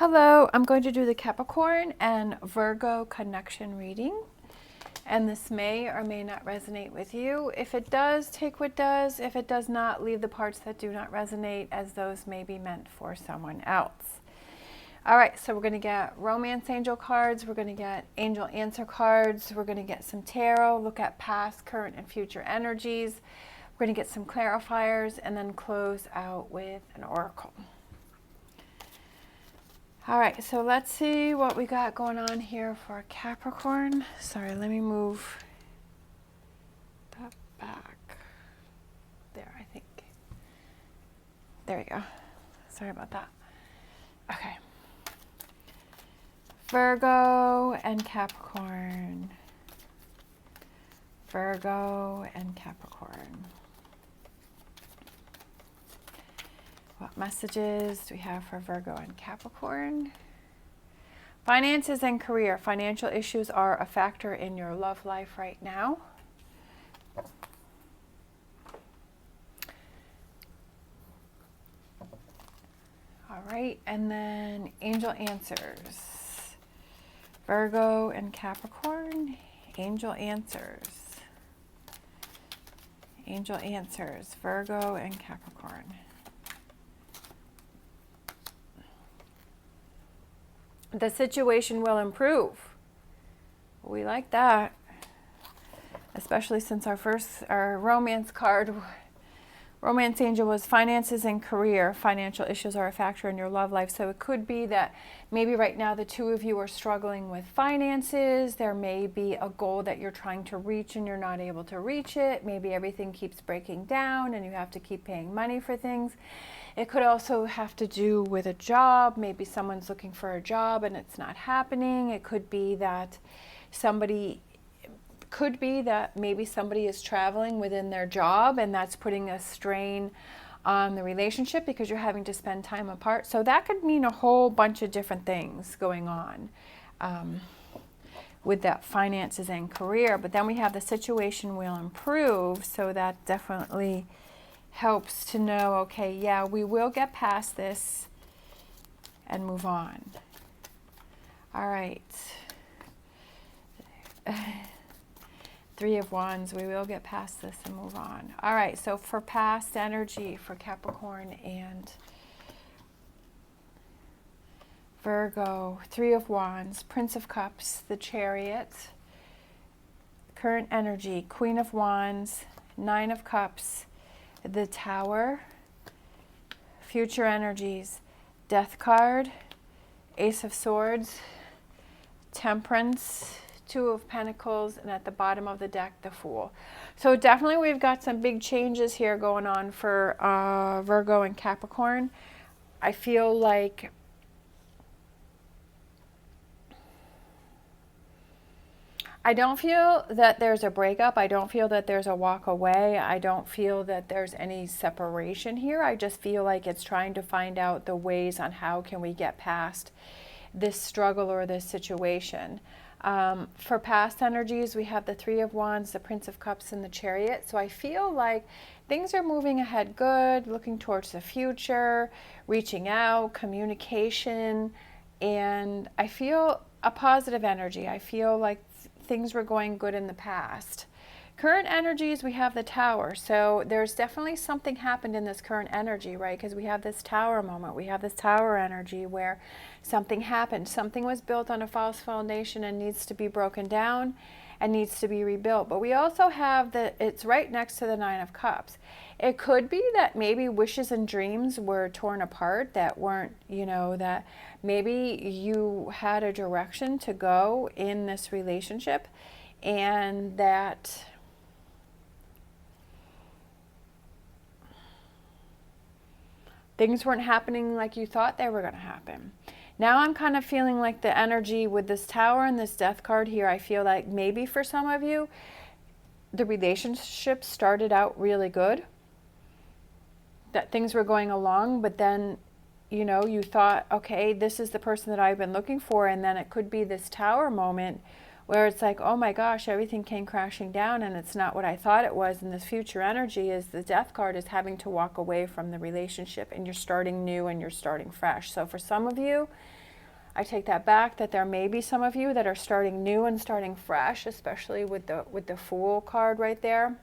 Hello, I'm going to do the Capricorn and Virgo connection reading, and this may or may not resonate with you. If it does, take what does. If it does not, leave the parts that do not resonate, as those may be meant for someone else. All right, so we're going to get romance angel cards, we're going to get angel answer cards, we're going to get some tarot, look at past, current, and future energies. We're going to get some clarifiers and then close out with an oracle. All right, so let's see what we got going on here for Capricorn. Sorry, let me move that back. There, I think. There we go. Sorry about that. Okay. Virgo and Capricorn. Virgo and Capricorn. What messages do we have for Virgo and Capricorn? Finances and career. Financial issues are a factor in your love life right now. All right, and then angel answers. Virgo and Capricorn. Angel answers. Angel answers. Virgo and Capricorn. The situation will improve. We like that. Especially since our romance card, romance angel, was finances and career. Financial issues are a factor in your love life. So it could be that maybe right now the two of you are struggling with finances. There may be a goal that you're trying to reach and you're not able to reach it. Maybe everything keeps breaking down and you have to keep paying money for things. It could also have to do with a job. Maybe someone's looking for a job and it's not happening. It could be that maybe somebody is traveling within their job and that's putting a strain on the relationship because you're having to spend time apart. So that could mean a whole bunch of different things going on with that finances and career. But then we have the situation will improve. So that definitely helps to know, okay, yeah, we will get past this and move on. All right. Three of Wands, we will get past this and move on. All right, so for past energy for Capricorn and Virgo, Three of Wands, Prince of Cups, the Chariot, current energy, Queen of Wands, Nine of Cups, the Tower, future energies, Death card, Ace of Swords, Temperance, Two of Pentacles, and at the bottom of the deck, the Fool. So definitely we've got some big changes here going on for Virgo and Capricorn. I feel like I don't feel that there's a breakup. I don't feel that there's a walk away. I don't feel that there's any separation here. I just feel like it's trying to find out the ways on how can we get past this struggle or this situation. For past energies, we have the Three of Wands, the Prince of Cups, and the Chariot. So I feel like things are moving ahead good, looking towards the future, reaching out, communication, and I feel a positive energy. I feel like things were going good in the past. Current energies, we have the Tower. So there's definitely something happened in this current energy, right? Because we have this Tower moment. We have this Tower energy where something happened. Something was built on a false foundation and needs to be broken down and needs to be rebuilt. But we also have it's right next to the Nine of Cups. It could be that maybe wishes and dreams were torn apart, that weren't, that maybe you had a direction to go in this relationship and that things weren't happening like you thought they were going to happen. Now I'm kind of feeling like the energy with this Tower and this Death card here, I feel like maybe for some of you, the relationship started out really good, that things were going along, but then, you thought, okay, this is the person that I've been looking for, and then it could be this Tower moment where it's like, oh my gosh, everything came crashing down and it's not what I thought it was. And this future energy is the Death card is having to walk away from the relationship and you're starting new and you're starting fresh. So for some of you, I take that back, that there may be some of you that are starting new and starting fresh, especially with the Fool card right there.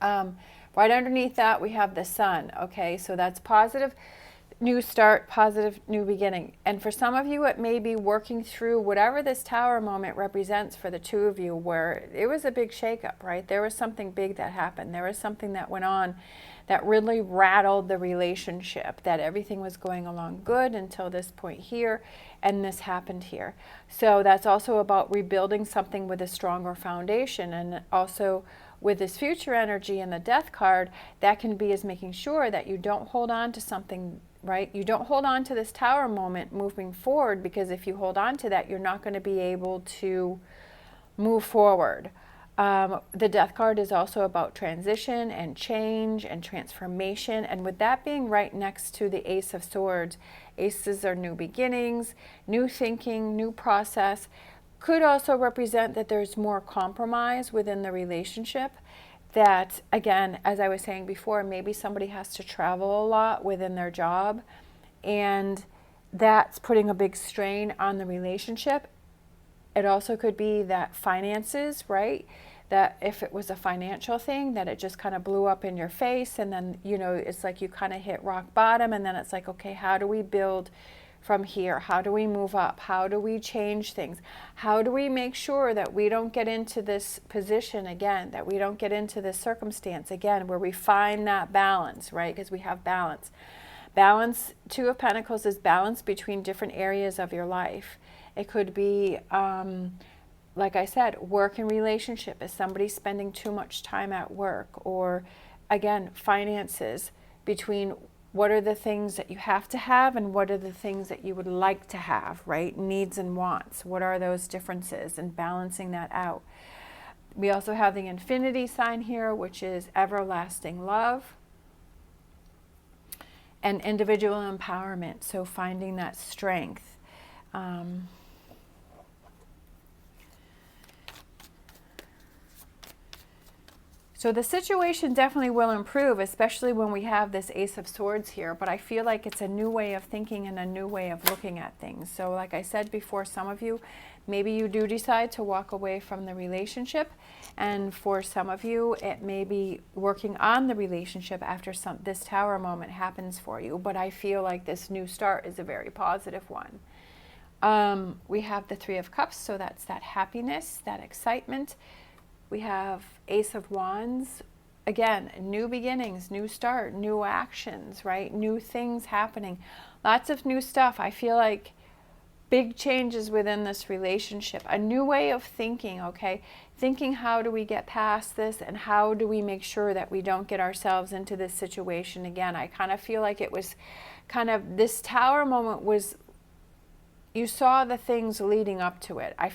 Right underneath that, we have the Sun. Okay, so that's positive new start, positive new beginning. And for some of you, it may be working through whatever this Tower moment represents for the two of you, where it was a big shakeup, right? There was something big that happened. There was something that went on that really rattled the relationship, that everything was going along good until this point here, and this happened here. So that's also about rebuilding something with a stronger foundation. And also with this future energy and the Death card, that can be as making sure that you don't hold on to something, right? You don't hold on to this Tower moment moving forward, because if you hold on to that, you're not going to be able to move forward. The Death card is also about transition and change and transformation. And with that being right next to the Ace of Swords, aces are new beginnings, new thinking, new process. Could also represent that there's more compromise within the relationship. That, again, as I was saying before, maybe somebody has to travel a lot within their job, and that's putting a big strain on the relationship. It also could be that finances, right? That if it was a financial thing, that it just kind of blew up in your face, and then, you know, it's like you kind of hit rock bottom, and then it's like, okay, how do we build from here? How do we move up? How do we change things? How do we make sure that we don't get into this position again, that we don't get into this circumstance again, where we find that balance, right? Because we have balance. Balance, Two of Pentacles, is balance between different areas of your life. It could be, like I said, work and relationship. Is somebody spending too much time at work? Or, again, finances, between what are the things that you have to have and what are the things that you would like to have, right? Needs and wants. What are those differences, and balancing that out. We also have the Infinity sign here, which is everlasting love and individual empowerment. So finding that strength. So the situation definitely will improve, especially when we have this Ace of Swords here. But I feel like it's a new way of thinking and a new way of looking at things. So like I said before, some of you, maybe you do decide to walk away from the relationship. And for some of you, it may be working on the relationship after this Tower moment happens for you. But I feel like this new start is a very positive one. We have the Three of Cups, so that's that happiness, that excitement. We have Ace of Wands. Again, new beginnings, new start, new actions, right? New things happening. Lots of new stuff. I feel like big changes within this relationship. A new way of thinking, okay? Thinking, how do we get past this, and how do we make sure that we don't get ourselves into this situation again? I kind of feel like it was kind of, this Tower moment was, you saw the things leading up to it. I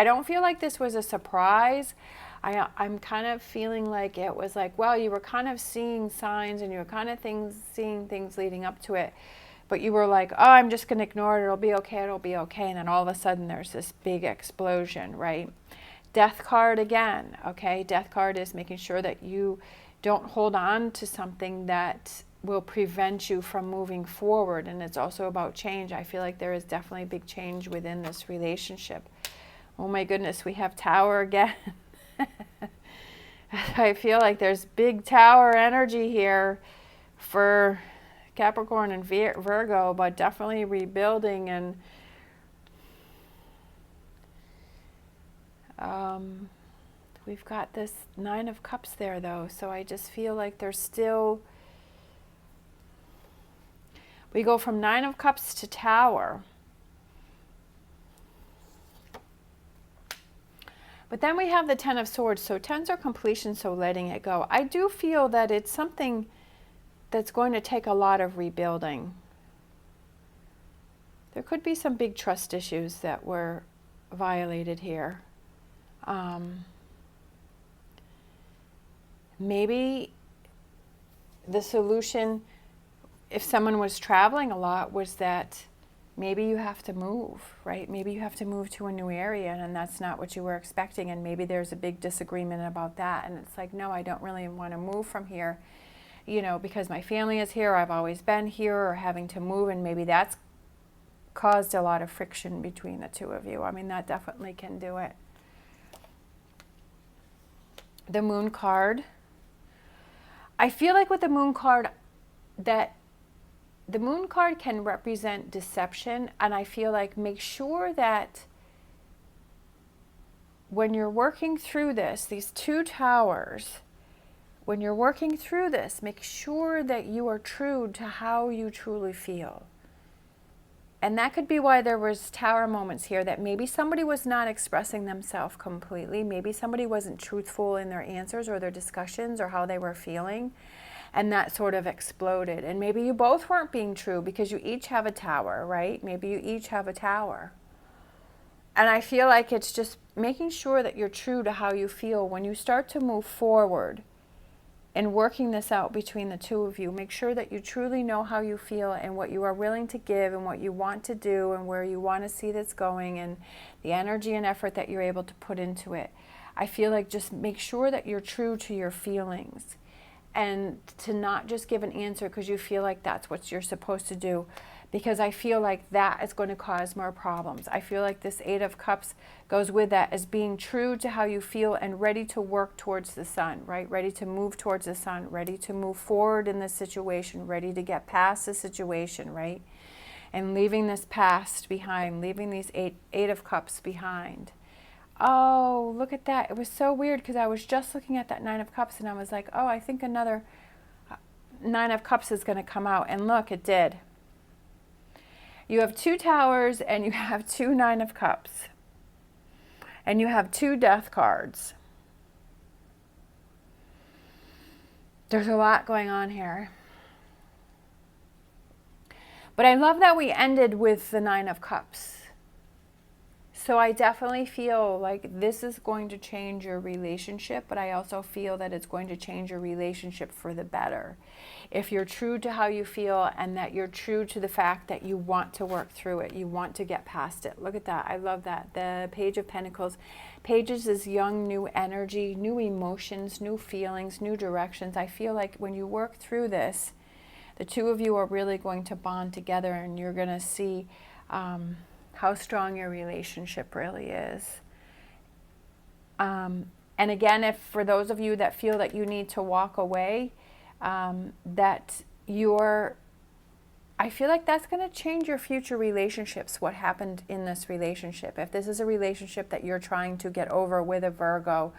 don't feel like this was a surprise. I'm kind of feeling like it was like, well, you were kind of seeing signs, and you were kind of seeing things leading up to it. But you were like, oh, I'm just going to ignore it. It'll be okay. It'll be okay. And then all of a sudden there's this big explosion, right? Death card again, okay? Death card is making sure that you don't hold on to something that will prevent you from moving forward. And it's also about change. I feel like there is definitely a big change within this relationship. Oh my goodness, we have Tower again. I feel like there's big Tower energy here for Capricorn and Virgo, but definitely rebuilding. And we've got this Nine of Cups there, though, so I just feel like there's still, we go from Nine of Cups to Tower. But then we have the Ten of Swords. So tens are completion, so letting it go. I do feel that it's something that's going to take a lot of rebuilding. There could be some big trust issues that were violated here. Maybe the solution, if someone was traveling a lot, was that maybe you have to move, right? Maybe you have to move to a new area, and that's not what you were expecting, and maybe there's a big disagreement about that, and it's like, no, I don't really want to move from here, you know, because my family is here, I've always been here, or having to move, and maybe that's caused a lot of friction between the two of you. I mean, that definitely can do it. The Moon card. I feel like with the Moon card that the Moon card can represent deception, and I feel like make sure that when you're working through this, these two towers, when you're working through this, make sure that you are true to how you truly feel. And that could be why there was tower moments here, that maybe somebody was not expressing themselves completely. Maybe somebody wasn't truthful in their answers or their discussions or how they were feeling. And that sort of exploded. And maybe you both weren't being true because you each have a tower, right? Maybe you each have a tower. And I feel like it's just making sure that you're true to how you feel when you start to move forward and working this out between the two of you. Make sure that you truly know how you feel and what you are willing to give and what you want to do and where you want to see this going and the energy and effort that you're able to put into it. I feel like just make sure that you're true to your feelings and to not just give an answer because you feel like that's what you're supposed to do, because I feel like that is going to cause more problems. I feel like this Eight of Cups goes with that, as being true to how you feel and ready to work towards the sun, right? Ready to move towards the sun, ready to move forward in this situation, ready to get past the situation, right? And leaving this past behind, leaving these eight of Cups behind. Oh, look at that. It was so weird because I was just looking at that Nine of Cups and I was like, oh, I think another Nine of Cups is going to come out. And look, it did. You have two towers and you have two Nine of Cups. And you have two Death cards. There's a lot going on here. But I love that we ended with the Nine of Cups. So I definitely feel like this is going to change your relationship, but I also feel that it's going to change your relationship for the better. If you're true to how you feel and that you're true to the fact that you want to work through it, you want to get past it. Look at that. I love that. The Page of Pentacles. Pages is young, new energy, new emotions, new feelings, new directions. I feel like when you work through this, the two of you are really going to bond together and you're going to see how strong your relationship really is. And again, if for those of you that feel that you need to walk away, that I feel like that's going to change your future relationships, what happened in this relationship. If this is a relationship that you're trying to get over with a Virgo,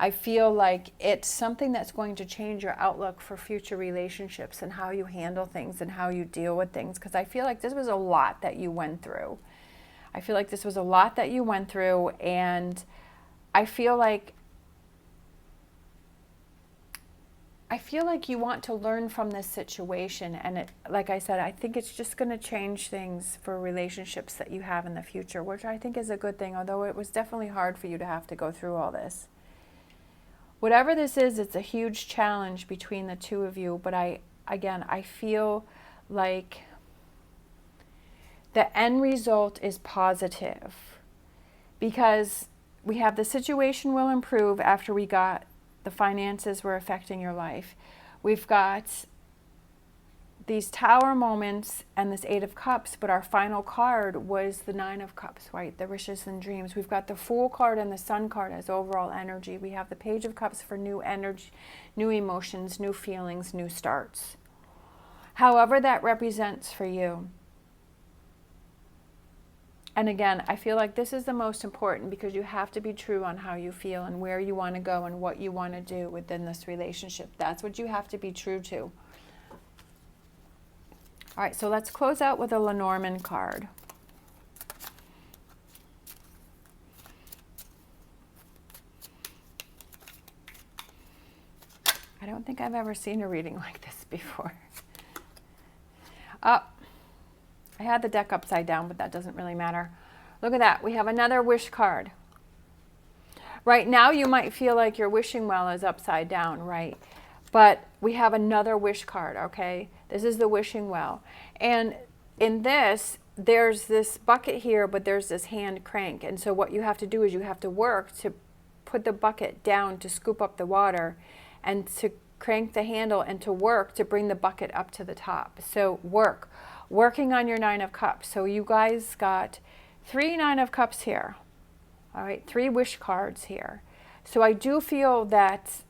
I feel like it's something that's going to change your outlook for future relationships and how you handle things and how you deal with things. Because I feel like this was a lot that you went through. I feel like this was a lot that you went through, and I feel like you want to learn from this situation, and it, like I said, I think it's just going to change things for relationships that you have in the future, which I think is a good thing, although it was definitely hard for you to have to go through all this. Whatever this is, it's a huge challenge between the two of you, but I feel like the end result is positive because we have the situation will improve after we got the finances were affecting your life. We've got these tower moments and this Eight of Cups, but our final card was the Nine of Cups, right? The wishes and dreams. We've got the Fool card and the Sun card as overall energy. We have the Page of Cups for new energy, new emotions, new feelings, new starts. However that represents for you. And again, I feel like this is the most important because you have to be true on how you feel and where you want to go and what you want to do within this relationship. That's what you have to be true to. All right, so let's close out with a Lenormand card. I don't think I've ever seen a reading like this before. I had the deck upside down, but that doesn't really matter. Look at that. We have another wish card. Right now, you might feel like your wishing well is upside down, right? But we have another wish card, okay? This is the wishing well. And in this, there's this bucket here, but there's this hand crank. And so what you have to do is you have to work to put the bucket down to scoop up the water and to crank the handle and to work to bring the bucket up to the top. So work. working on your Nine of Cups. So you guys got 3 Nine of Cups here. All right, 3 wish cards here. So I do feel that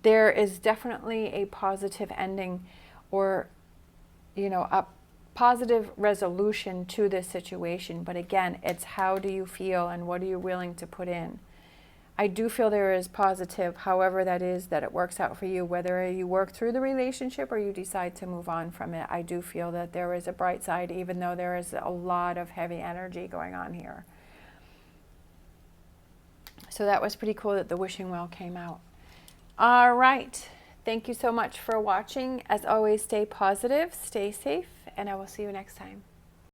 there is definitely a positive ending, or, you know, a positive resolution to this situation. But again, it's how do you feel and what are you willing to put in? I do feel there is positive, however that is, that it works out for you, whether you work through the relationship or you decide to move on from it. I do feel that there is a bright side, even though there is a lot of heavy energy going on here. So that was pretty cool that the wishing well came out. All right. Thank you so much for watching. As always, stay positive, stay safe, and I will see you next time.